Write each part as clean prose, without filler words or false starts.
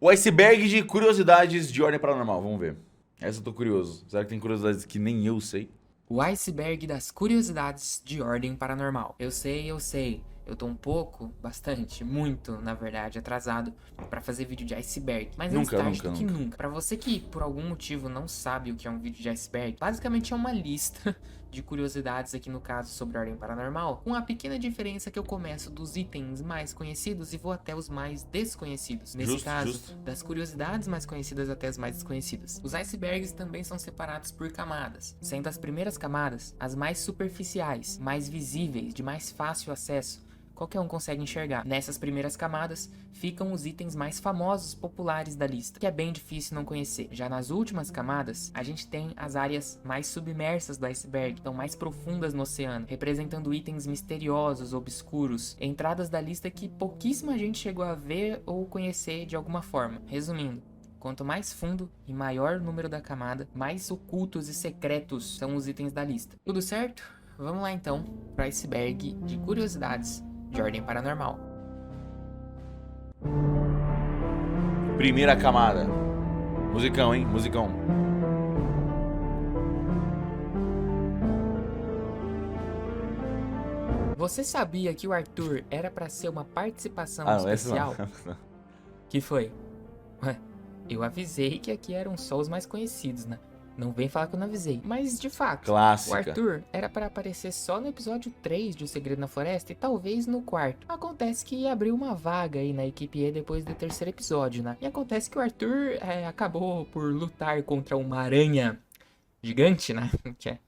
O iceberg de curiosidades de ordem paranormal, vamos ver. Essa eu tô curioso. Será que tem curiosidades que nem eu sei? O iceberg das curiosidades de ordem paranormal. Eu sei. Eu tô um pouco, bastante, muito, na verdade, atrasado pra fazer vídeo de iceberg. Mas antes Nunca, tarde nunca, do que nunca. nunca. Pra você que por algum motivo não sabe o que é um vídeo de iceberg, basicamente é uma lista de curiosidades aqui no caso sobre ordem paranormal, com a pequena diferença que eu começo dos itens mais conhecidos e vou até os mais desconhecidos. Nesse Justo, caso, justo. das curiosidades mais conhecidas até as mais desconhecidas. Os icebergs também são separados por camadas, sendo as primeiras camadas as mais superficiais, mais visíveis, de mais fácil acesso. Qualquer um consegue enxergar. Nessas primeiras camadas ficam os itens mais famosos, populares da lista, que é bem difícil não conhecer. Já nas últimas camadas, a gente tem as áreas mais submersas do iceberg, então mais profundas no oceano, representando itens misteriosos, obscuros, entradas da lista que pouquíssima gente chegou a ver ou conhecer de alguma forma. Resumindo, quanto mais fundo e maior o número da camada, mais ocultos e secretos são os itens da lista. Tudo certo? Vamos lá então para o iceberg de curiosidades de ordem paranormal. Primeira camada. Musicão, hein? Musicão. Você sabia que o Arthur era pra ser uma participação Ah, não, essa especial? não. Que foi? Ué, eu avisei que aqui eram só os mais conhecidos, né? Não vem falar que eu não avisei. Mas, de fato, o Clássica. Arthur era para aparecer só no episódio 3 de O Segredo na Floresta e talvez no quarto. Acontece que abriu uma vaga aí na equipe E depois do terceiro episódio, né? E acontece que o Arthur acabou por lutar contra uma aranha gigante, né? Que é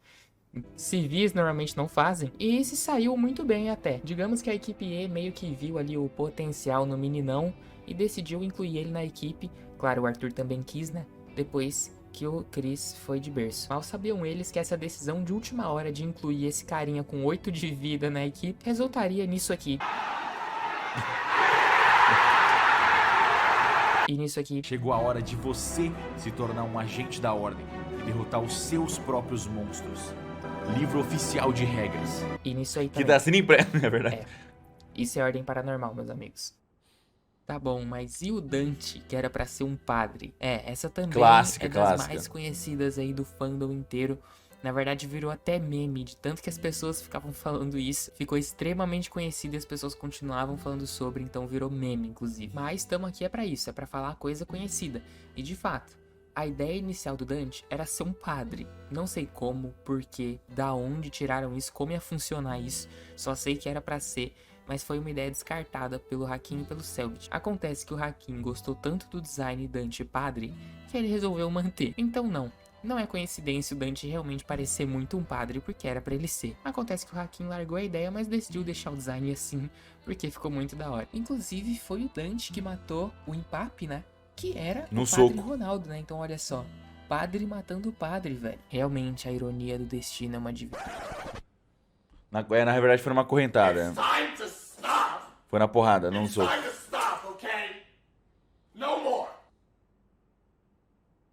civis normalmente não fazem, e se saiu muito bem até. Digamos que a equipe E meio que viu ali o potencial no meninão e decidiu incluir ele na equipe. Claro, o Arthur também quis, né? Depois que o Chris foi de berço. Mal sabiam eles que essa decisão de última hora de incluir esse carinha com 8 de vida na equipe resultaria nisso aqui. E nisso aqui. Chegou a hora de você se tornar um agente da ordem e derrotar os seus próprios monstros. Livro oficial de regras. E nisso aí Que também. tá sendo impresso, é verdade. É. Isso é ordem paranormal, meus amigos. Tá bom, mas e o Dante, que era pra ser um padre? Essa também Clássica, é das clássica. mais conhecidas aí do fandom inteiro. Na verdade, virou até meme, de tanto que as pessoas ficavam falando isso. Ficou extremamente conhecido e as pessoas continuavam falando sobre, então virou meme, inclusive. Mas estamos aqui é pra isso, é pra falar coisa conhecida. E de fato, a ideia inicial do Dante era ser um padre. Não sei como, porquê, da onde tiraram isso, como ia funcionar isso. Só sei que era pra ser, mas foi uma ideia descartada pelo Hakim e pelo Selbit. Acontece que o Hakim gostou tanto do design Dante padre que ele resolveu manter. Então não é coincidência o Dante realmente parecer muito um padre, porque era pra ele ser. Acontece que o Hakim largou a ideia, mas decidiu deixar o design assim, porque ficou muito da hora. Inclusive, foi o Dante que matou o Impape, né? Que era No o Padre soco. Ronaldo, né? Então olha só, padre matando o padre, velho. Realmente, a ironia do destino é uma divindade. Na verdade foi numa correntada. Time to stop! Foi na porrada, não no soco. Time to stop, okay? No more!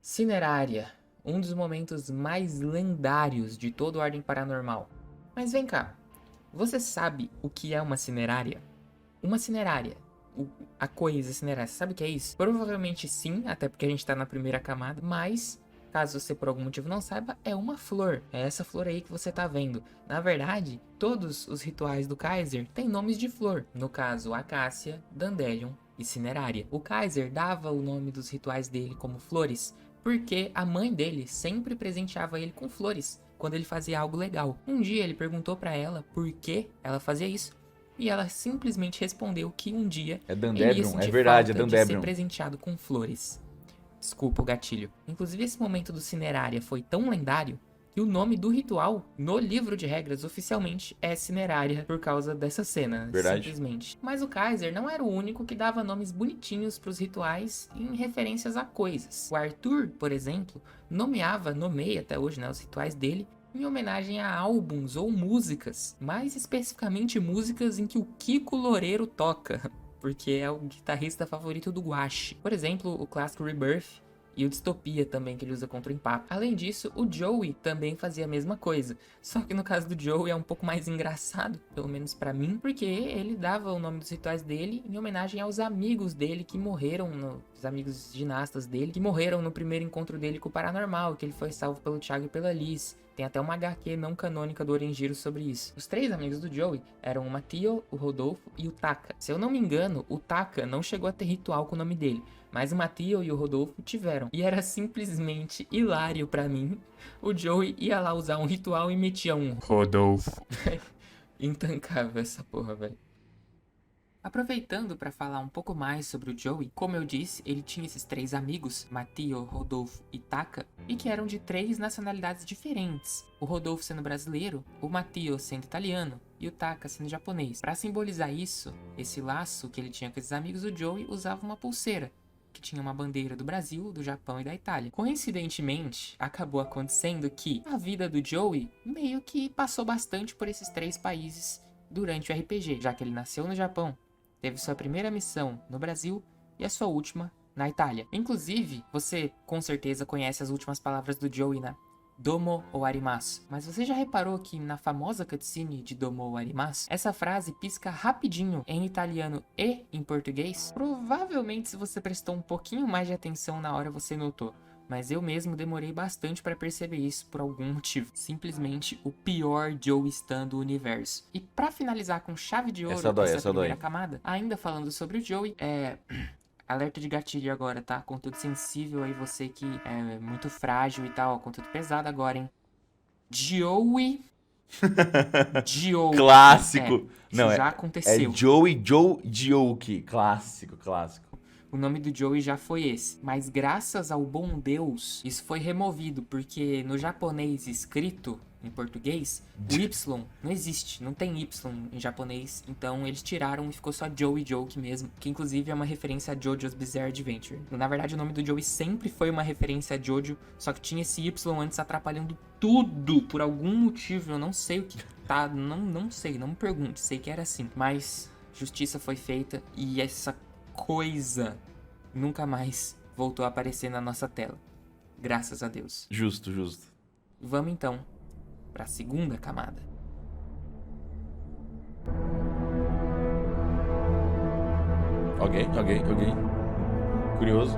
Cinerária, um dos momentos mais lendários de toda Ordem Paranormal. Mas vem cá, você sabe o que é uma cinerária? Uma cinerária, a coisa cinerária, você sabe o que é isso? Provavelmente sim, até porque a gente tá na primeira camada, mas caso você por algum motivo não saiba, é uma flor. É essa flor aí que você tá vendo. Na verdade, todos os rituais do Kaiser têm nomes de flor. No caso, acácia, dandelion e cinerária. O Kaiser dava o nome dos rituais dele como flores, porque a mãe dele sempre presenteava ele com flores quando ele fazia algo legal. Um dia ele perguntou pra ela por que ela fazia isso, e ela simplesmente respondeu que um dia É ele ia Dandebrium, sentir é verdade, é falta de ser Dandebrium. presenteado com flores. Desculpa o gatilho. Inclusive, esse momento do Cinerária foi tão lendário que o nome do ritual no livro de regras oficialmente é Cinerária por causa dessa cena, Verdade. simplesmente. Mas o Kaiser não era o único que dava nomes bonitinhos pros rituais em referências a coisas. O Arthur, por exemplo, nomeia até hoje, né, os rituais dele em homenagem a álbuns ou músicas, mais especificamente músicas em que o Kiko Loureiro toca, porque é o guitarrista favorito do Guache. Por exemplo, o clássico Rebirth e o Dystopia também, que ele usa contra o Empapa. Além disso, o Joey também fazia a mesma coisa. Só que no caso do Joey é um pouco mais engraçado, pelo menos pra mim, porque ele dava o nome dos rituais dele em homenagem aos amigos dele que morreram, os amigos ginastas dele, que morreram no primeiro encontro dele com o Paranormal, que ele foi salvo pelo Thiago e pela Liz. Tem até uma HQ não canônica do Orenjiro sobre isso. Os 3 amigos do Joey eram o Mateo, o Rodolfo e o Taka. Se eu não me engano, o Taka não chegou a ter ritual com o nome dele, mas o Mateo e o Rodolfo tiveram. E era simplesmente hilário pra mim. O Joey ia lá usar um ritual e metia um Rodolfo. Intancável essa porra, velho. Aproveitando para falar um pouco mais sobre o Joey, como eu disse, ele tinha esses 3 amigos, Mateo, Rodolfo e Taka, e que eram de 3 nacionalidades diferentes. O Rodolfo sendo brasileiro, o Mateo sendo italiano e o Taka sendo japonês. Para simbolizar isso, esse laço que ele tinha com esses amigos, o Joey usava uma pulseira, que tinha uma bandeira do Brasil, do Japão e da Itália. Coincidentemente, acabou acontecendo que a vida do Joey meio que passou bastante por esses 3 países durante o RPG, já que ele nasceu no Japão, teve sua primeira missão no Brasil e a sua última na Itália. Inclusive, você com certeza conhece as últimas palavras do Joey na Domo o Arimasu. Mas você já reparou que na famosa cutscene de Domo o Arimasu, essa frase pisca rapidinho em italiano e em português? Provavelmente, se você prestou um pouquinho mais de atenção na hora, você notou. Mas eu mesmo demorei bastante pra perceber isso por algum motivo. Simplesmente o pior Joey Stan do universo. E pra finalizar com chave de ouro essa primeira camada, ainda falando sobre o Joey, alerta de gatilho agora, tá? Conteúdo sensível aí, você que é muito frágil e tal, conteúdo pesado agora, hein? Joey... Clássico. Não, já aconteceu. É Joey, clássico. O nome do Joey já foi esse. Mas graças ao bom Deus, isso foi removido. Porque no japonês escrito, em português, o Y não existe. Não tem Y em japonês. Então eles tiraram e ficou só Joey Joke mesmo. Que inclusive é uma referência a JoJo's Bizarre Adventure. Na verdade o nome do Joey sempre foi uma referência a Jojo. Só que tinha esse Y antes atrapalhando tudo. Por algum motivo. Eu não sei o que tá. Não sei, não me pergunte. Sei que era assim. Mas justiça foi feita. E essa coisa nunca mais voltou a aparecer na nossa tela. Graças a Deus. Justo. Vamos então para a segunda camada. Ok. Curioso.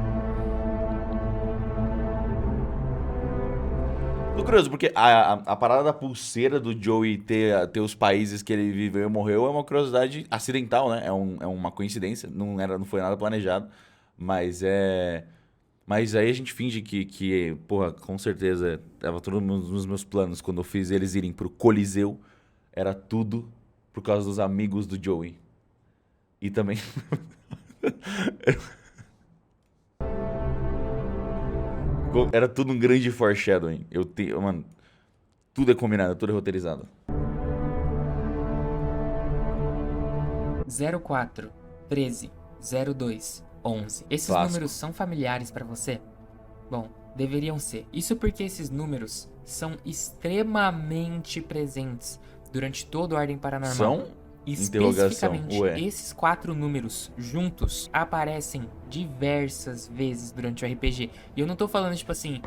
Tô curioso, porque a parada da pulseira do Joey ter os países que ele viveu e morreu é uma curiosidade acidental, né? É uma coincidência, não foi nada planejado, mas Mas aí a gente finge que porra, com certeza, tava tudo nos meus planos quando eu fiz eles irem pro Coliseu, era tudo por causa dos amigos do Joey. E também... Era tudo um grande foreshadowing. Mano, tudo é combinado, tudo é roteirizado. 04, 13, 02, 11. Esses Clássico. números são familiares pra você? Bom, deveriam ser. Isso porque esses números são extremamente presentes durante todo o Ordem Paranormal. São? Especificamente, Ué. esses 4 números juntos aparecem diversas vezes durante o RPG. E eu não tô falando, tipo assim,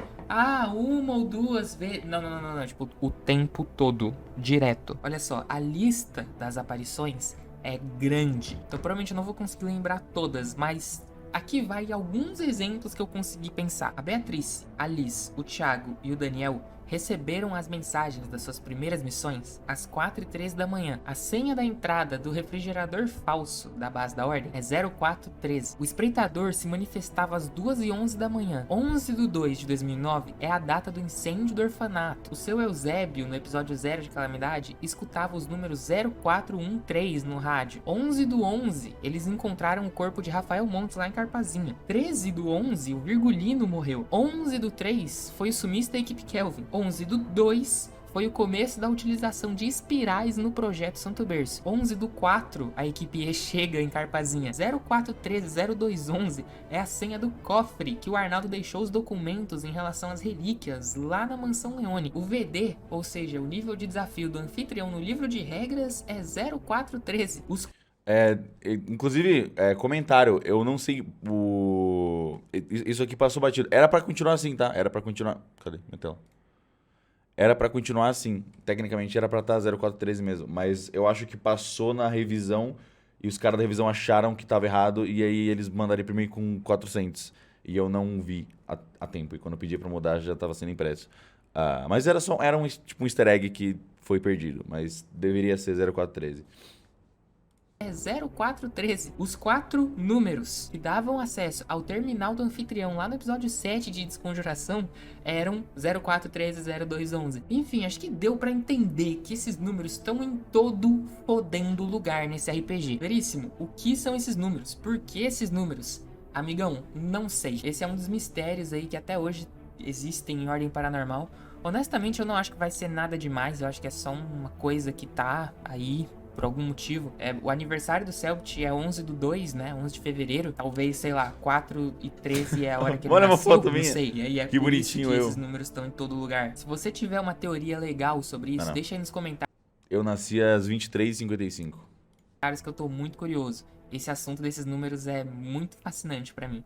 uma ou duas vezes. Não. Tipo, o tempo todo, direto. Olha só, a lista das aparições é grande. Então, provavelmente eu não vou conseguir lembrar todas, mas aqui vai alguns exemplos que eu consegui pensar. A Beatriz, a Liz, o Thiago e o Daniel receberam as mensagens das suas primeiras missões às 4h03 da manhã. A senha da entrada do refrigerador falso da base da ordem é 0413. O espreitador se manifestava às 2h11 da manhã. 11/2/2009 é a data do incêndio do orfanato. O seu Eusébio, no episódio 0 de Calamidade, escutava os números 0413 no rádio. 11/11, eles encontraram o corpo de Rafael Montes lá em Carpazinha. 13/11, o Virgulino morreu. 11/3 foi o sumiço da equipe Kelvin. 11/2 foi o começo da utilização de espirais no projeto Santo Berço. 11/4 a equipe E chega em Carpazinha. 0413-0211 é a senha do cofre que o Arnaldo deixou os documentos em relação às relíquias lá na Mansão Leone. O VD, ou seja, o nível de desafio do anfitrião no livro de regras, é 0413. Inclusive, comentário, eu não sei isso aqui passou batido. Era pra continuar assim, tá? Era pra continuar. Cadê minha tela? Era pra continuar assim. Tecnicamente era pra estar 0413 mesmo. Mas eu acho que passou na revisão e os caras da revisão acharam que tava errado e aí eles mandaram imprimir com 400. E eu não vi a tempo. E quando eu pedi pra mudar já tava sendo impresso. Mas era tipo um easter egg que foi perdido. Mas deveria ser 0413. É 0413. Os 4 números que davam acesso ao terminal do anfitrião lá no episódio 7 de Desconjuração eram 0413 0211. Enfim, acho que deu pra entender que esses números estão em todo fodendo lugar nesse RPG. Veríssimo, o que são esses números? Por que esses números? Amigão, não sei. Esse é um dos mistérios aí que até hoje existem em Ordem Paranormal. Honestamente, eu não acho que vai ser nada demais. Eu acho que é só uma coisa que tá aí por algum motivo. O aniversário do Selbit é 11/2, né? 11 de fevereiro. Talvez, sei lá, 4/13 é a hora que ele Olha uma nasceu, foto não minha. sei. E aí é Que por isso bonitinho que eu. esses números estão em todo lugar. Se você tiver uma teoria legal sobre isso, Não. deixa aí nos comentários Eu nasci às 23h55. que eu tô muito curioso. Esse assunto desses números é muito fascinante pra mim.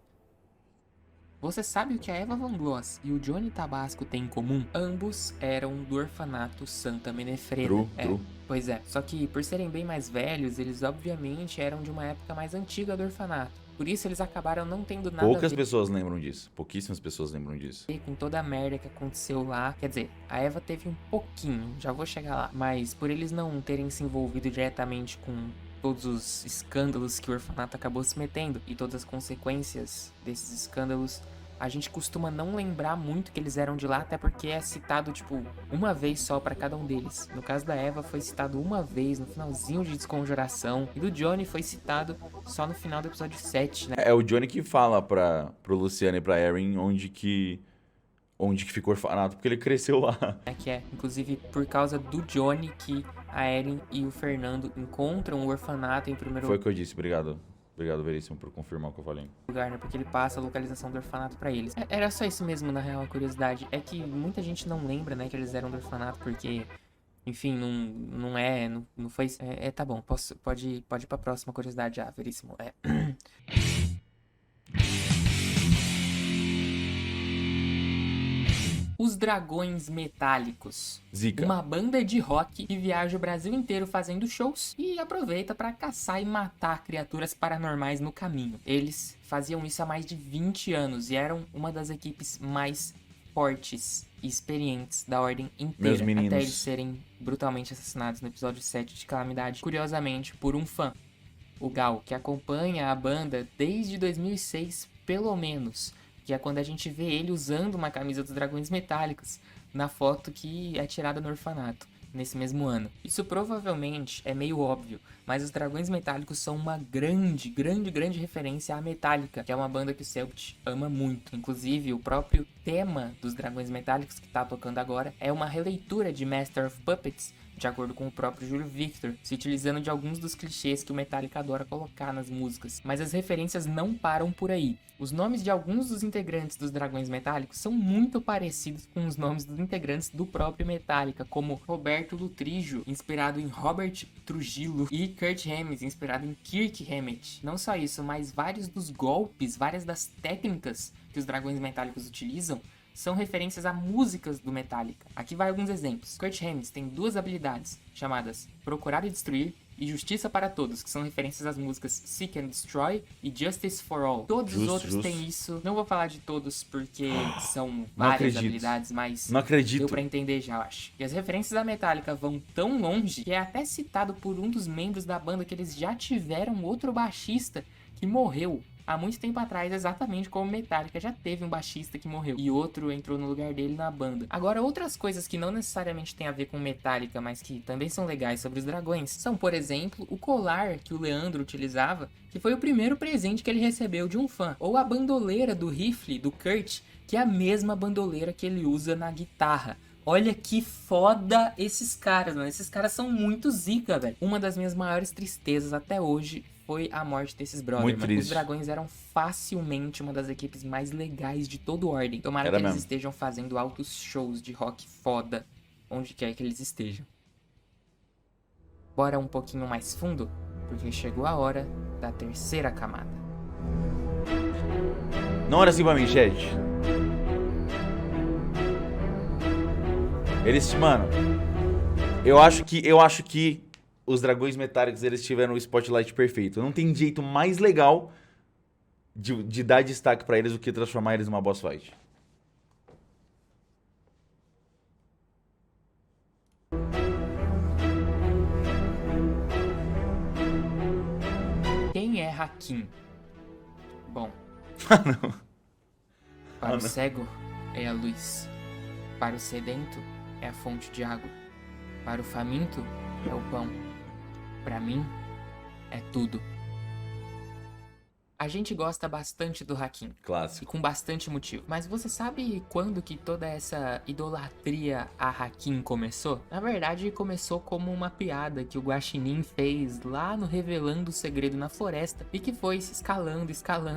Você sabe o que a Eva Van Gloss e o Johnny Tabasco têm em comum? Ambos eram do orfanato Santa Menefreda. True. Pois é, só que por serem bem mais velhos, eles obviamente eram de uma época mais antiga do orfanato. Por isso eles acabaram não tendo nada Poucas a ver pessoas lembram disso. Pouquíssimas pessoas lembram disso. com toda a merda que aconteceu lá. Quer dizer, a Eva teve um pouquinho, já vou chegar lá. Mas por eles não terem se envolvido diretamente com todos os escândalos que o orfanato acabou se metendo e todas as consequências desses escândalos, a gente costuma não lembrar muito que eles eram de lá, até porque é citado, tipo, uma vez só pra cada um deles. No caso da Eva, foi citado uma vez no finalzinho de Desconjuração, e do Johnny foi citado só no final do episódio 7, né? É o Johnny que fala pro Luciano e pra Erin onde que ficou o orfanato, porque ele cresceu lá. Que é, inclusive, por causa do Johnny que a Erin e o Fernando encontram o orfanato em primeiro Foi o que eu disse, obrigado. Obrigado, Veríssimo, por confirmar o que eu falei. lugar, né? Porque ele passa a localização do orfanato pra eles. Era só isso mesmo, na real, a curiosidade. É que muita gente não lembra, né, que eles eram do orfanato, porque, enfim, não foi... tá bom, pode ir pra próxima curiosidade já, Veríssimo. Os Dragões Metálicos. Zica. Uma banda de rock que viaja o Brasil inteiro fazendo shows e aproveita para caçar e matar criaturas paranormais no caminho. Eles faziam isso há mais de 20 anos e eram uma das equipes mais fortes e experientes da Ordem inteira. Meus meninos. Até eles serem brutalmente assassinados no episódio 7 de Calamidade, curiosamente, por um fã, o Gal, que acompanha a banda desde 2006, pelo menos. Que é quando a gente vê ele usando uma camisa dos Dragões Metálicos na foto que é tirada no orfanato, nesse mesmo ano. Isso provavelmente é meio óbvio, mas os Dragões Metálicos são uma grande referência à Metallica, que é uma banda que o Selbit ama muito. Inclusive, o próprio tema dos Dragões Metálicos que tá tocando agora é uma releitura de Master of Puppets, de acordo com o próprio Júlio Victor, se utilizando de alguns dos clichês que o Metallica adora colocar nas músicas. Mas as referências não param por aí. Os nomes de alguns dos integrantes dos Dragões Metálicos são muito parecidos com os nomes dos integrantes do próprio Metallica, como Roberto Lutrijo, inspirado em Robert Trujillo, e Kurt Hammett, inspirado em Kirk Hammett. Não só isso, mas vários dos golpes, várias das técnicas que os Dragões Metálicos utilizam são referências a músicas do Metallica. Aqui vai alguns exemplos. Kurt Hammett tem duas habilidades, chamadas Procurar e Destruir e Justiça para Todos, que são referências às músicas Seek and Destroy e Justice for All. Todos os outros têm isso. Não vou falar de todos porque são várias habilidades, mas não acredito. Deu pra entender já, eu acho. E as referências da Metallica vão tão longe que é até citado por um dos membros da banda que eles já tiveram outro baixista que morreu há muito tempo atrás, exatamente como Metallica já teve um baixista que morreu e outro entrou no lugar dele na banda. Agora, outras coisas que não necessariamente tem a ver com Metallica, mas que também são legais sobre os dragões, são, por exemplo, o colar que o Leandro utilizava, que foi o primeiro presente que ele recebeu de um fã, ou a bandoleira do rifle do Kurt, que é a mesma bandoleira que ele usa na guitarra. Olha que foda esses caras, mano. Esses caras são muito zica, velho. Uma das minhas maiores tristezas até hoje foi a morte desses brothers, mano. Os dragões eram facilmente uma das equipes mais legais de toda Ordem. Tomara que eles estejam fazendo altos shows de rock foda onde quer que eles estejam. Bora um pouquinho mais fundo? porque chegou a hora da terceira camada. Não era assim pra mim, chat. Mano, eu acho que os dragões metálicos, eles tiveram o spotlight perfeito. Não tem jeito mais legal de dar destaque pra eles do que transformar eles numa boss fight. Quem é Hakim? Bom, para o cego é a luz, para o sedento é a fonte de água, para o faminto é o pão, para mim é tudo. A gente gosta bastante do Hakim. E Clássico. com bastante motivo. Mas você sabe quando que toda essa idolatria a Hakim começou? Na verdade, começou como uma piada que o Guaxinim fez lá no Revelando o Segredo na Floresta e que foi se escalando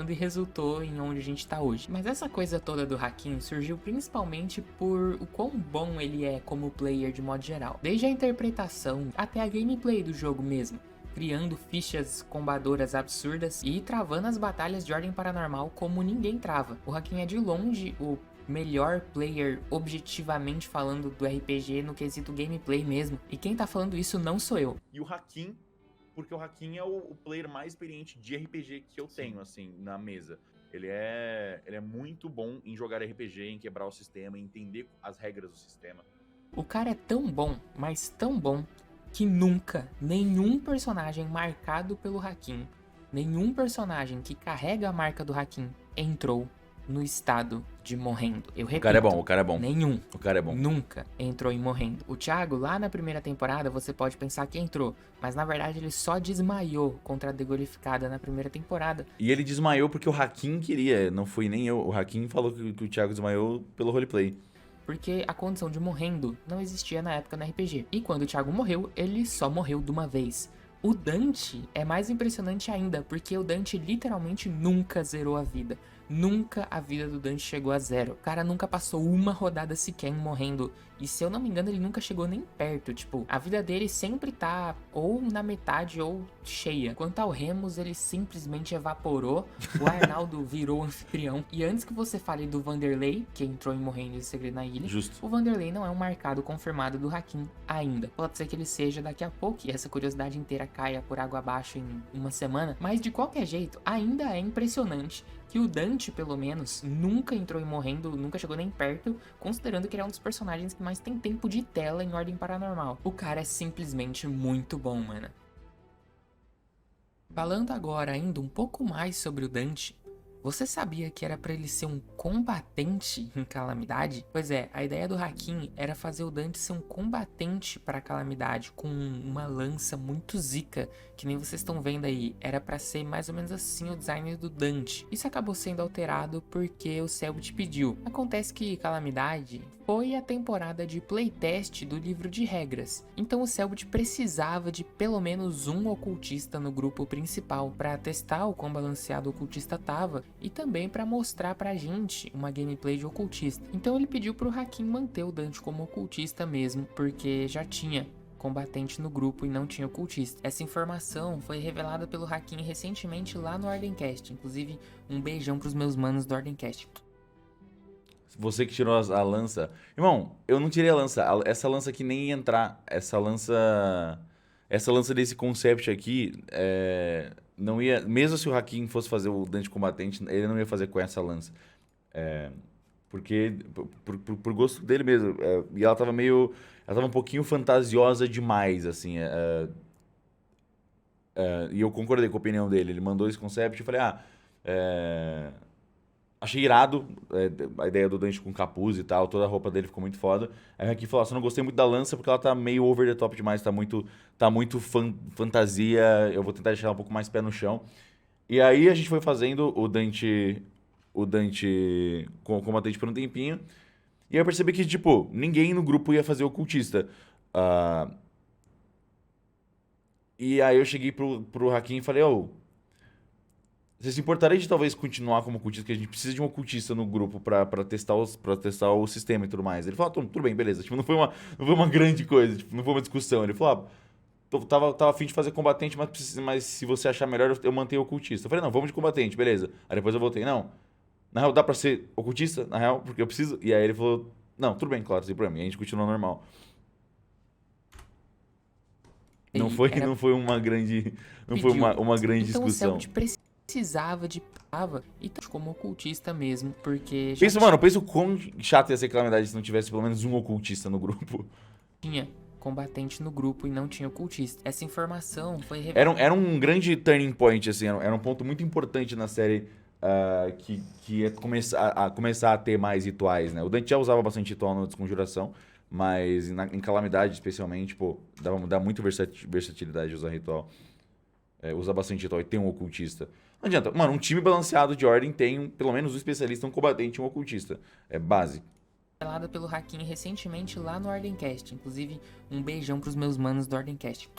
e resultou em onde a gente tá hoje. Mas essa coisa toda do Hakim surgiu principalmente por o quão bom ele é como player de modo geral. Desde a interpretação até a gameplay do jogo mesmo, criando fichas combadoras absurdas e travando as batalhas de ordem paranormal como ninguém trava. O Hakim é de longe o melhor player, objetivamente falando, do RPG no quesito gameplay mesmo. E quem tá falando isso não sou eu. E o Hakim, porque o Hakim é o player mais experiente de RPG que eu tenho, assim, na mesa. Ele é muito bom em jogar RPG, em quebrar o sistema, em entender as regras do sistema. O cara é tão bom, mas tão bom, que nunca nenhum personagem marcado pelo Hakim, nenhum personagem que carrega a marca do Hakim entrou no estado de morrendo. Eu repito, O cara é bom, o cara é bom. nenhum. O cara é bom. Nunca entrou em morrendo. O Thiago, lá na primeira temporada, você pode pensar que entrou, mas na verdade ele só desmaiou contra a Degolificada na primeira temporada. E ele desmaiou porque o Hakim queria, não fui nem eu. O Hakim falou que o Thiago desmaiou pelo roleplay. Porque a condição de morrendo não existia na época no RPG. E quando o Thiago morreu, ele só morreu de uma vez. O Dante é mais impressionante ainda, porque o Dante literalmente nunca zerou a vida. Nunca a vida do Dante chegou a zero. O cara nunca passou uma rodada sequer morrendo. E se eu não me engano, ele nunca chegou nem perto. Tipo, a vida dele sempre tá ou na metade ou cheia. Quanto ao Remus, ele simplesmente evaporou. O Arnaldo virou anfitrião. E antes que você fale do Vanderlei, que entrou em Morrendo de Segredo na Ilha, Justo. o Vanderlei não é um marcado confirmado do Hakim ainda. Pode ser que ele seja daqui a pouco e essa curiosidade inteira caia por água abaixo em uma semana. Mas de qualquer jeito, ainda é impressionante que o Dante, pelo menos, nunca entrou em Morrendo, nunca chegou nem perto, considerando que ele é um dos personagens que mais tem tempo de tela em Ordem Paranormal. O cara é simplesmente muito bom, mano. Falando agora ainda um pouco mais sobre o Dante, você sabia que era pra ele ser um combatente em Calamidade? Pois é, a ideia do Hakim era fazer o Dante ser um combatente pra Calamidade, com uma lança muito zica, que nem vocês estão vendo aí. Era pra ser mais ou menos assim o design do Dante. Isso acabou sendo alterado porque o Selbit pediu. Acontece que Calamidade foi a temporada de playtest do livro de regras, então o Selbit precisava de pelo menos um ocultista no grupo principal pra testar o quão balanceado o ocultista tava e também pra mostrar pra gente uma gameplay de ocultista. Então ele pediu pro Hakim manter o Dante como ocultista mesmo, porque já tinha combatente no grupo e não tinha ocultista. Essa informação foi revelada pelo Hakim recentemente lá no Ordencast, inclusive um beijão pros meus manos do Ordencast. Você que tirou a lança. Irmão, eu não tirei a lança. Essa lança aqui nem ia entrar. Essa lança desse concept aqui, não ia... Mesmo se o Hakim fosse fazer o Dante combatente, ele não ia fazer com essa lança. Porque... Por gosto dele mesmo. E ela tava meio... Ela tava um pouquinho fantasiosa demais, assim. E eu concordei com a opinião dele. Ele mandou esse concept e eu falei, achei irado a ideia do Dante com capuz e tal, toda a roupa dele ficou muito foda. Aí o Hakim falou, só não gostei muito da lança porque ela tá meio over the top demais, tá muito fantasia, eu vou tentar deixar ela um pouco mais pé no chão. E aí a gente foi fazendo o Dante combatente por um tempinho, e aí eu percebi que, tipo, ninguém no grupo ia fazer ocultista. E aí eu cheguei pro Hakim e falei, você se importaria de talvez continuar como ocultista, que a gente precisa de um ocultista no grupo pra testar o sistema e tudo mais. Ele falou, tudo bem, beleza. Tipo, não foi uma grande coisa, tipo, não foi uma discussão. Ele falou, tava a fim de fazer combatente, mas se você achar melhor, eu mantenho ocultista. Eu falei, não, vamos de combatente, beleza. Aí depois eu voltei, não, na real dá pra ser ocultista, na real, porque eu preciso. E aí ele falou, não, tudo bem, claro, sem problema. E a gente continuou normal. Não E foi, era não foi uma grande, não foi pediu. uma grande Então o discussão. Celt precisava de prova e tá como ocultista mesmo, porque já Pensa, mano, pensa o quão chato ia ser Calamidade se não tivesse pelo menos um ocultista no grupo. tinha combatente no grupo e não tinha ocultista. Essa informação foi Era revelada. era um grande turning point, assim, era um ponto muito importante na série que ia começar a ter mais rituais, né? O Dante já usava bastante ritual na Desconjuração, mas em Calamidade, especialmente, pô, dá muito versatilidade de usar ritual. Usa bastante ritual e tem um ocultista. Não adianta. Mano, um time balanceado de ordem tem pelo menos um especialista, um combatente e um ocultista. É base. Revelada pelo Hakim recentemente lá no Ordencast. Inclusive, um beijão pros meus manos do Ordencast.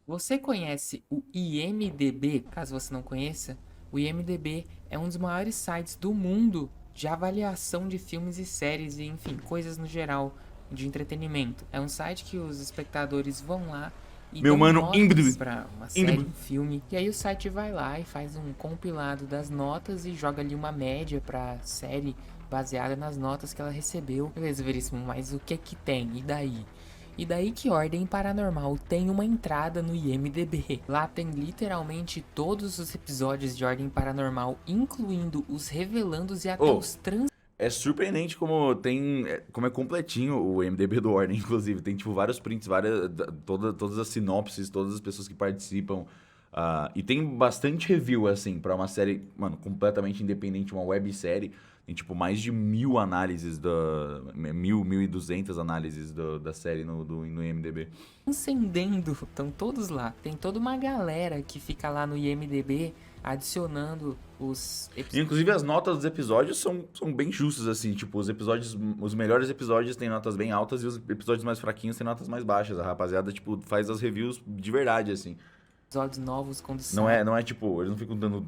Você conhece o IMDb? Caso você não conheça, o IMDb é um dos maiores sites do mundo de avaliação de filmes e séries e, enfim, coisas no geral de entretenimento. É um site que os espectadores vão lá e Meu dão mano, notas IMDb. pra uma série, um filme. E aí o site vai lá e faz um compilado das notas e joga ali uma média pra série baseada nas notas que ela recebeu. Beleza, Veríssimo, mas o que que tem? E daí? E daí que Ordem Paranormal tem uma entrada no IMDb. Lá tem literalmente todos os episódios de Ordem Paranormal, incluindo os revelandos e até Oh. os trans... É surpreendente como é completinho o MDB do Ordem, inclusive. Tem, tipo, vários prints, todas as sinopses, todas as pessoas que participam. E tem bastante review, assim, pra uma série, mano, completamente independente, uma websérie. Tem, tipo, mais de 1000 análises, 1200 análises da série no IMDb. transcendendo. Estão todos lá. Tem toda uma galera que fica lá no IMDb adicionando os E, episódios. inclusive, as notas dos episódios são bem justas, assim. Tipo, os melhores episódios têm notas bem altas e os episódios mais fraquinhos têm notas mais baixas. A rapaziada, tipo, faz as reviews de verdade, assim. Episódios novos quando Não é tipo, eles não ficam dando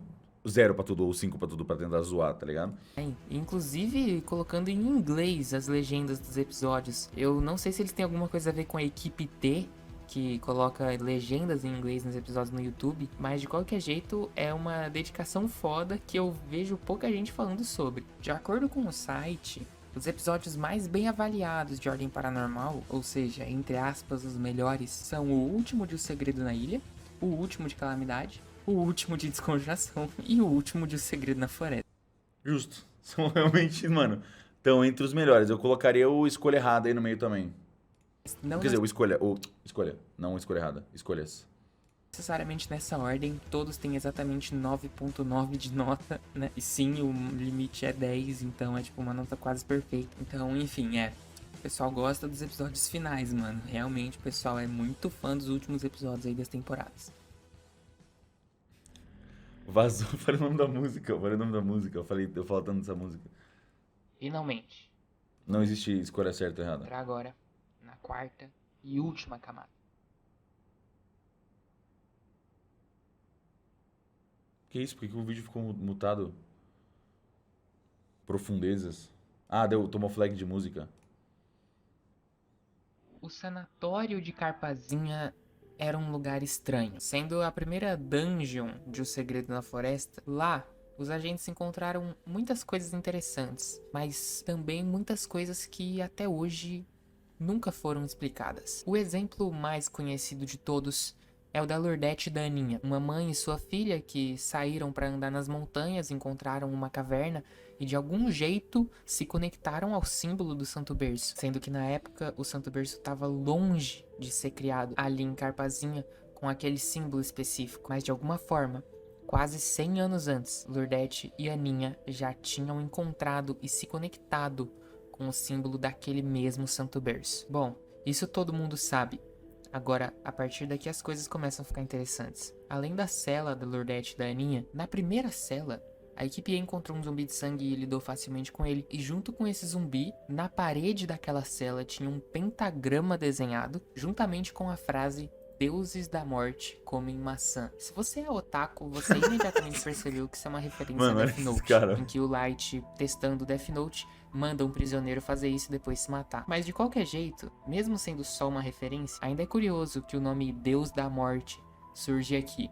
0 pra tudo ou 5 pra tudo pra tentar zoar, tá ligado? saem. Inclusive colocando em inglês as legendas dos episódios. Eu não sei se eles têm alguma coisa a ver com a equipe T, que coloca legendas em inglês nos episódios no YouTube, mas de qualquer jeito é uma dedicação foda que eu vejo pouca gente falando sobre. De acordo com o site, os episódios mais bem avaliados de Ordem Paranormal, ou seja, entre aspas, os melhores, são o último de O Segredo na Ilha, o último de Calamidade, o último de Desconjuração e o último de O Segredo na Floresta. Justo. São realmente, mano, estão entre os melhores. Eu colocaria o Escolha Errada aí no meio também. Não Quer dizer, Escolha. Não Escolha Errada. Escolhas. necessariamente nessa ordem, todos têm exatamente 9.9 de nota, né? E sim, o limite é 10, então é tipo uma nota quase perfeita. Então, enfim, o pessoal gosta dos episódios finais, mano. Realmente, o pessoal é muito fã dos últimos episódios aí das temporadas. Vazou. Eu falei o nome da música. Eu falo tanto dessa música. Finalmente, Não existe escolha certa ou errada. para agora, na quarta e última camada. Que isso? Por que o vídeo ficou mutado? Profundezas. Tomou flag de música. O sanatório de Carpazinha era um lugar estranho. Sendo a primeira dungeon de O Segredo na Floresta, lá os agentes encontraram muitas coisas interessantes, mas também muitas coisas que até hoje nunca foram explicadas. O exemplo mais conhecido de todos é o da Lourdete e da Aninha, uma mãe e sua filha que saíram para andar nas montanhas, encontraram uma caverna e de algum jeito se conectaram ao símbolo do Santo Berço, sendo que na época o Santo Berço estava longe de ser criado ali em Carpazinha com aquele símbolo específico, mas de alguma forma, quase 100 anos antes, Lourdete e Aninha já tinham encontrado e se conectado com o símbolo daquele mesmo Santo Berço. Bom, isso todo mundo sabe. Agora, a partir daqui as coisas começam a ficar interessantes. Além da cela da Lourdete e da Aninha, na primeira cela, a equipe encontrou um zumbi de sangue e lidou facilmente com ele. E junto com esse zumbi, na parede daquela cela tinha um pentagrama desenhado, juntamente com a frase deuses da morte comem maçã. Se você é otaku, você imediatamente percebeu que isso é uma referência Mano, a olha Death esse Note, cara. em que o Light, testando Death Note, manda um prisioneiro fazer isso e depois se matar. Mas de qualquer jeito, mesmo sendo só uma referência, ainda é curioso que o nome Deus da Morte surge aqui.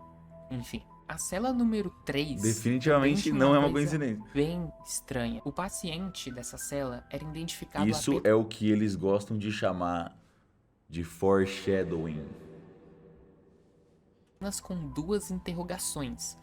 Enfim. A cela número 3 Definitivamente não é uma coincidência. bem estranha. O paciente dessa cela era identificado Isso é o que eles gostam de chamar de foreshadowing. apenas com 2 interrogações.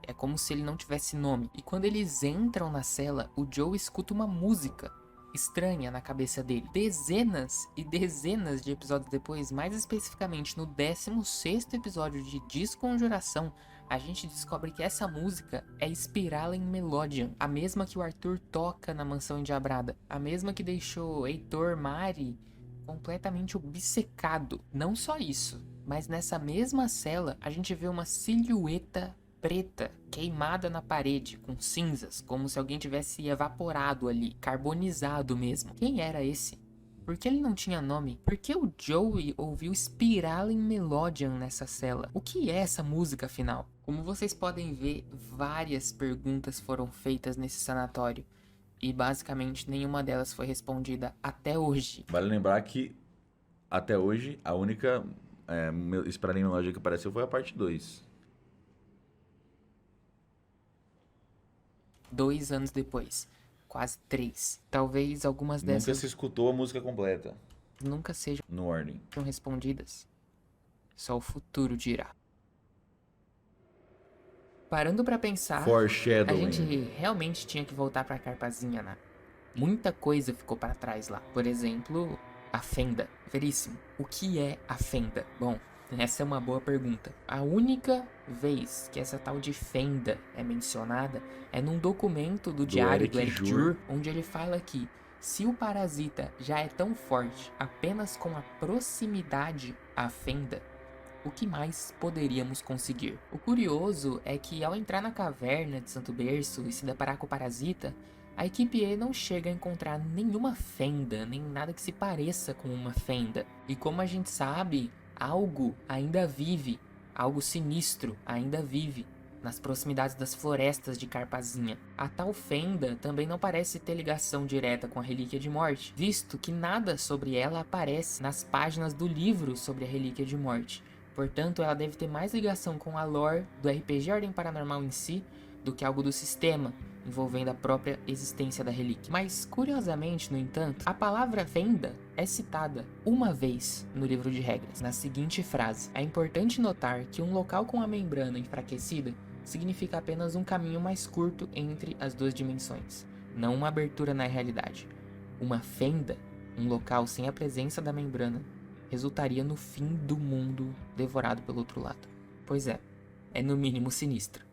É como se ele não tivesse nome. E quando eles entram na cela, o Joe escuta uma música estranha na cabeça dele. Dezenas e dezenas de episódios depois, mais especificamente no 16º episódio de Desconjuração, a gente descobre que essa música é Spiralen Melodium, a mesma que o Arthur toca na Mansão Endiabrada, a mesma que deixou Heitor Mari completamente obcecado. Não só isso, mas nessa mesma cela a gente vê uma silhueta preta queimada na parede com cinzas, como se alguém tivesse evaporado ali, carbonizado mesmo. Quem era esse? Por que ele não tinha nome? Por que o Joey ouviu Spiralen Melodium nessa cela? O que é essa música afinal? Como vocês podem ver, várias perguntas foram feitas nesse sanatório e basicamente nenhuma delas foi respondida até hoje. Vale lembrar que até hoje a única Spiralen Melodium que apareceu foi a parte 2. 2 anos depois, quase 3. Talvez algumas Nunca dessas se escutou a música completa nunca sejam no Warning. respondidas. Só o futuro dirá. Parando pra pensar, a Foreshadowing. gente realmente tinha que voltar pra Carpazinha, né? Muita coisa ficou pra trás lá. Por exemplo, a Fenda. Veríssimo. O que é a Fenda? Bom, essa é uma boa pergunta. A única vez que essa tal de Fenda é mencionada é num documento do diário do Eric Jur, onde ele fala que se o parasita já é tão forte apenas com a proximidade à Fenda, o que mais poderíamos conseguir? O curioso é que ao entrar na caverna de Santo Berço e se deparar com o parasita, a equipe E não chega a encontrar nenhuma fenda, nem nada que se pareça com uma fenda. E como a gente sabe, algo ainda vive, algo sinistro ainda vive nas proximidades das florestas de Carpazinha. A tal fenda também não parece ter ligação direta com a Relíquia de Morte, visto que nada sobre ela aparece nas páginas do livro sobre a Relíquia de Morte. Portanto, ela deve ter mais ligação com a lore do RPG Ordem Paranormal em si do que algo do sistema, envolvendo a própria existência da relíquia. Mas, curiosamente, no entanto, a palavra fenda é citada uma vez no livro de regras, na seguinte frase: é importante notar que um local com a membrana enfraquecida significa apenas um caminho mais curto entre as duas dimensões, não uma abertura na realidade. Uma fenda, um local sem a presença da membrana, resultaria no fim do mundo devorado pelo outro lado. Pois é no mínimo sinistro.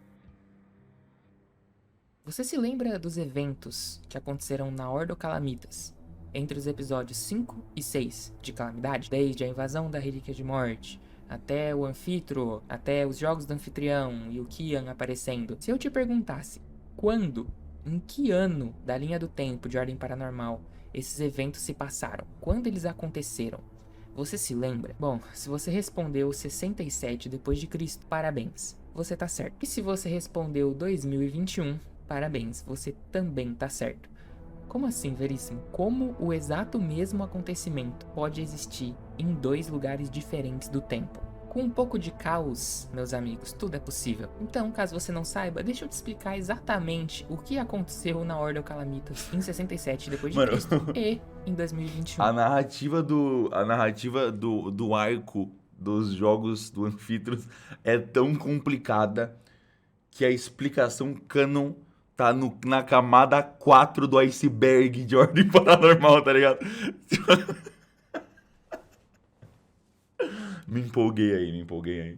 Você se lembra dos eventos que aconteceram na Ordo Calamitas entre os episódios 5 e 6 de Calamidade? Desde a invasão da Relíquia de Morte, até o Anfitro, até os Jogos do Anfitrião e o Kian aparecendo. Se eu te perguntasse quando, em que ano da linha do tempo de Ordem Paranormal esses eventos se passaram, quando eles aconteceram, você se lembra? Bom, se você respondeu 67 depois de Cristo, parabéns, você tá certo. E se você respondeu 2021, parabéns, você também tá certo. Como assim, Veríssimo? Como o exato mesmo acontecimento pode existir em 2 lugares diferentes do tempo? Com um pouco de caos, meus amigos, tudo é possível. Então, caso você não saiba, deixa eu te explicar exatamente o que aconteceu na Ordo Calamitas em 67 depois de Cristo e em 2021. A narrativa do arco dos jogos do Anfitros é tão complicada que a explicação canon tá na camada 4 do iceberg de Ordem Paranormal, tá ligado? Me empolguei aí.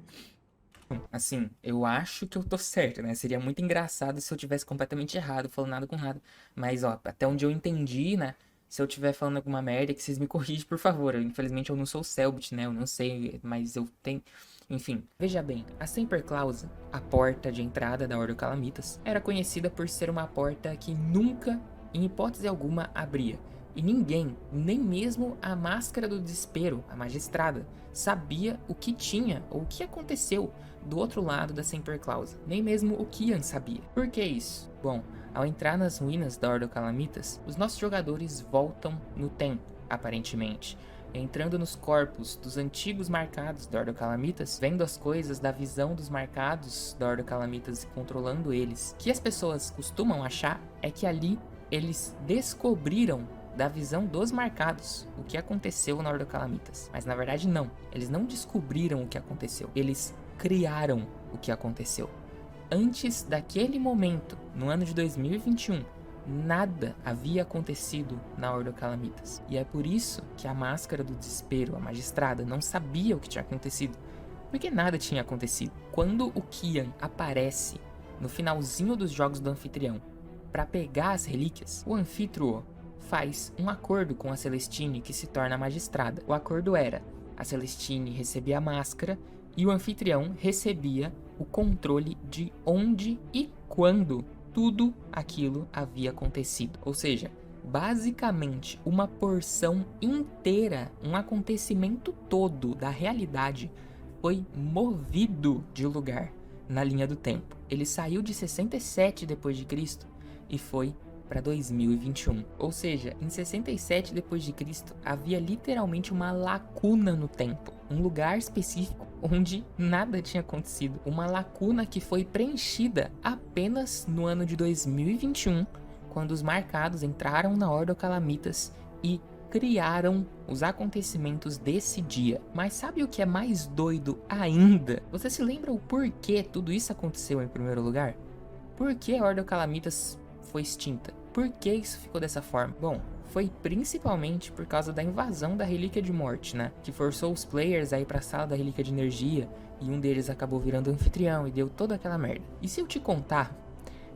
Assim, eu acho que eu tô certo, né? Seria muito engraçado se eu tivesse completamente errado, falando nada com nada. Mas, ó, até onde eu entendi, né? Se eu estiver falando alguma merda, que vocês me corrigem, por favor. Infelizmente, eu não sou o Selbit, né? Eu não sei, mas eu tenho... Enfim, veja bem, a Semperclausa, a porta de entrada da Ordo Calamitas, era conhecida por ser uma porta que nunca, em hipótese alguma, abria. E ninguém, nem mesmo a Máscara do Desespero, a Magistrada, sabia o que tinha ou o que aconteceu do outro lado da Semper Clausa. Nem mesmo o Kian sabia. Por que isso? Bom, ao entrar nas ruínas da Ordo Calamitas, os nossos jogadores voltam no tempo, aparentemente. Entrando nos corpos dos antigos marcados da Ordo Calamitas, vendo as coisas da visão dos marcados da Ordo Calamitas e controlando eles. O que as pessoas costumam achar é que ali eles descobriram da visão dos marcados o que aconteceu na Ordo Calamitas. Mas na verdade não, eles não descobriram o que aconteceu, eles criaram o que aconteceu. Antes daquele momento, no ano de 2021, nada havia acontecido na Ordo Calamitas. E é por isso que a Máscara do Desespero, a Magistrada, não sabia o que tinha acontecido. Porque nada tinha acontecido. Quando o Kian aparece no finalzinho dos jogos do anfitrião para pegar as relíquias, o anfitrião faz um acordo com a Celestine que se torna a Magistrada. O acordo era: a Celestine recebia a máscara e o anfitrião recebia o controle de onde e quando tudo aquilo havia acontecido. Ou seja, basicamente uma porção inteira, um acontecimento todo da realidade foi movido de lugar na linha do tempo. Ele saiu de 67 depois de Cristo e foi para 2021. Ou seja, em 67 depois de Cristo havia literalmente uma lacuna no tempo, um lugar específico onde nada tinha acontecido, uma lacuna que foi preenchida apenas no ano de 2021, quando os marcados entraram na Ordo Calamitas e criaram os acontecimentos desse dia. Mas sabe o que é mais doido ainda? Você se lembra o porquê tudo isso aconteceu em primeiro lugar? Por que a Ordo Calamitas foi extinta? Por que isso ficou dessa forma? Bom, foi principalmente por causa da invasão da Relíquia de Morte, né? Que forçou os players a ir pra sala da Relíquia de Energia, e um deles acabou virando anfitrião e deu toda aquela merda. E se eu te contar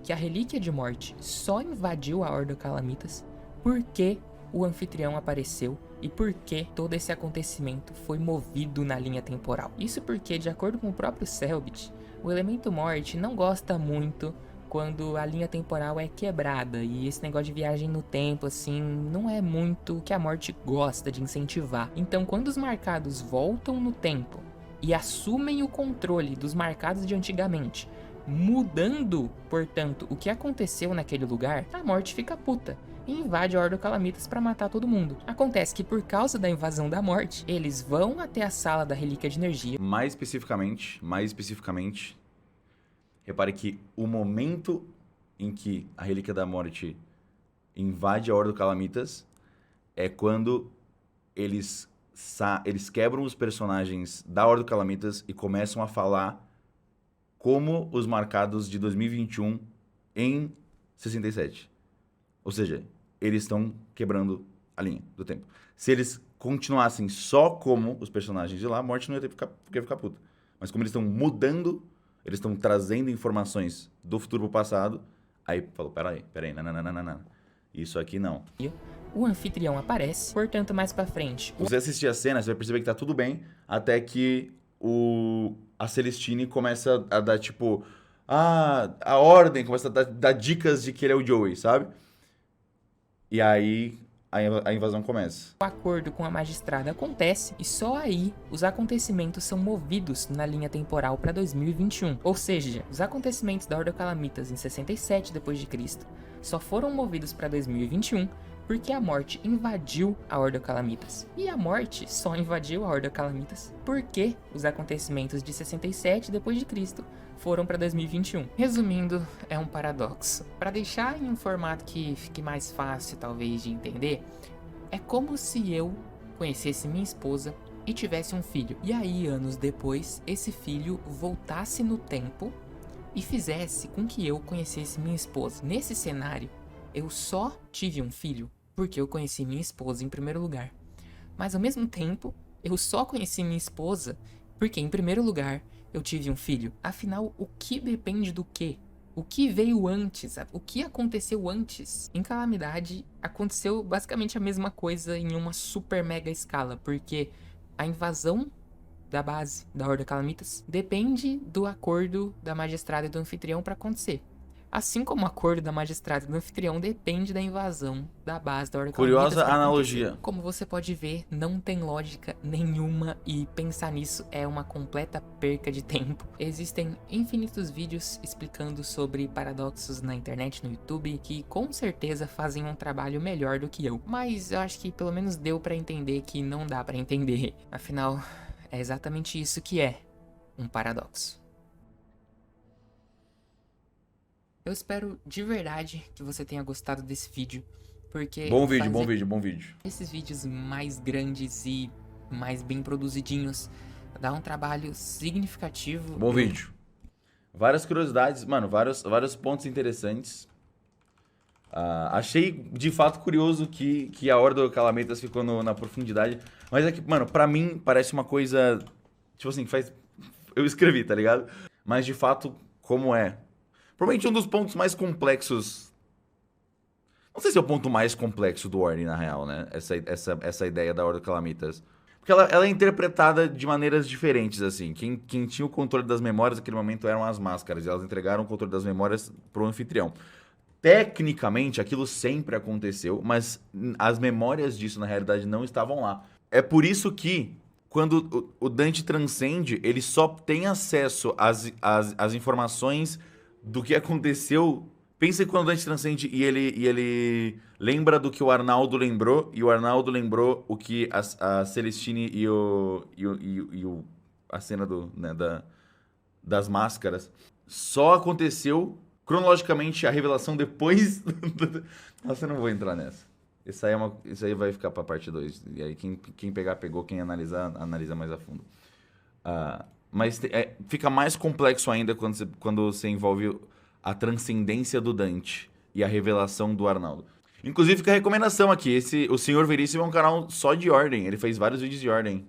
que a Relíquia de Morte só invadiu a Ordo Calamitas porque o anfitrião apareceu e porque todo esse acontecimento foi movido na linha temporal? Isso porque, de acordo com o próprio Selbit, o elemento Morte não gosta muito quando a linha temporal é quebrada, e esse negócio de viagem no tempo, assim, não é muito o que a morte gosta de incentivar. Então, quando os marcados voltam no tempo e assumem o controle dos marcados de antigamente, mudando, portanto, o que aconteceu naquele lugar, a morte fica puta e invade a Ordo Calamitas para matar todo mundo. Acontece que, por causa da invasão da morte, eles vão até a sala da Relíquia de Energia. Mais especificamente, repare que o momento em que a Relíquia da Morte invade a Ordo Calamitas é quando eles quebram os personagens da Ordo Calamitas e começam a falar como os marcados de 2021 em 67. Ou seja, eles estão quebrando a linha do tempo. Se eles continuassem só como os personagens de lá, a Morte não ia ter que ficar puta. Mas como eles estão mudando, eles estão trazendo informações do futuro pro passado, aí falou, peraí, não. Isso aqui não. O anfitrião aparece, portanto, mais pra frente. Se você assistir a cena, você vai perceber que tá tudo bem, até que a Celestine começa a dar, tipo, a Ordem começa a dar dicas de que ele é o Joey, sabe? E aí a invasão começa. O acordo com a Magistrada acontece e só aí os acontecimentos são movidos na linha temporal para 2021. Ou seja, os acontecimentos da Ordo Calamitas em 67 d.C. só foram movidos para 2021 porque a morte invadiu a Ordo Calamitas. E a morte só invadiu a Ordo Calamitas porque os acontecimentos de 67 d.C. foram para 2021. Resumindo, é um paradoxo. Para deixar em um formato que fique mais fácil, talvez, de entender, é como se eu conhecesse minha esposa e tivesse um filho. E aí, anos depois, esse filho voltasse no tempo e fizesse com que eu conhecesse minha esposa. Nesse cenário, eu só tive um filho porque eu conheci minha esposa em primeiro lugar. Mas ao mesmo tempo, eu só conheci minha esposa porque, em primeiro lugar, eu tive um filho. Afinal, o que depende do quê? O que veio antes? O que aconteceu antes? Em Calamidade, aconteceu basicamente a mesma coisa em uma super mega escala, porque a invasão da base da Ordo Calamitas depende do acordo da Magistrada e do anfitrião para acontecer. Assim como o acordo da magistrada e do anfitrião depende da invasão da base da Ordem Curiosa Calamitas pra analogia. acontecer. Como você pode ver, não tem lógica nenhuma e pensar nisso é uma completa perca de tempo. Existem infinitos vídeos explicando sobre paradoxos na internet, no YouTube, que com certeza fazem um trabalho melhor do que eu. Mas eu acho que pelo menos deu pra entender que não dá pra entender. Afinal, é exatamente isso que é um paradoxo. Eu espero de verdade que você tenha gostado desse vídeo, porque Bom vídeo, bom fazer vídeo, bom vídeo. esses vídeos mais grandes e mais bem produzidinhos dá um trabalho significativo. Bom vídeo. Várias curiosidades, mano, vários pontos interessantes. Achei de fato curioso que a Ordem Calamitas ficou na profundidade. Mas é que, mano, pra mim parece uma coisa. Tipo assim, eu escrevi, tá ligado? Mas de fato, como é? Provavelmente um dos pontos mais complexos. Não sei se é o ponto mais complexo do Ordem, na real, né? Essa ideia da Ordem Calamitas. Porque ela é interpretada de maneiras diferentes, assim. Quem tinha o controle das memórias naquele momento eram as máscaras. E elas entregaram o controle das memórias pro anfitrião. Tecnicamente, aquilo sempre aconteceu, mas as memórias disso, na realidade, não estavam lá. É por isso que, quando o Dante transcende, ele só tem acesso às informações do que aconteceu. Pensa que quando o Dante transcende e ele lembra do que o Arnaldo lembrou, e o Arnaldo lembrou o que a Celestine a cena das máscaras. Só aconteceu cronologicamente a revelação depois. Nossa, eu não vou entrar nessa. Isso aí vai ficar pra parte 2. E aí quem pegar, pegou. Quem analisar, analisa mais a fundo. Mas fica mais complexo ainda quando você envolve a transcendência do Dante e a revelação do Arnaldo. Inclusive, fica a recomendação aqui. O Senhor Veríssimo é um canal só de Ordem. Ele fez vários vídeos de Ordem.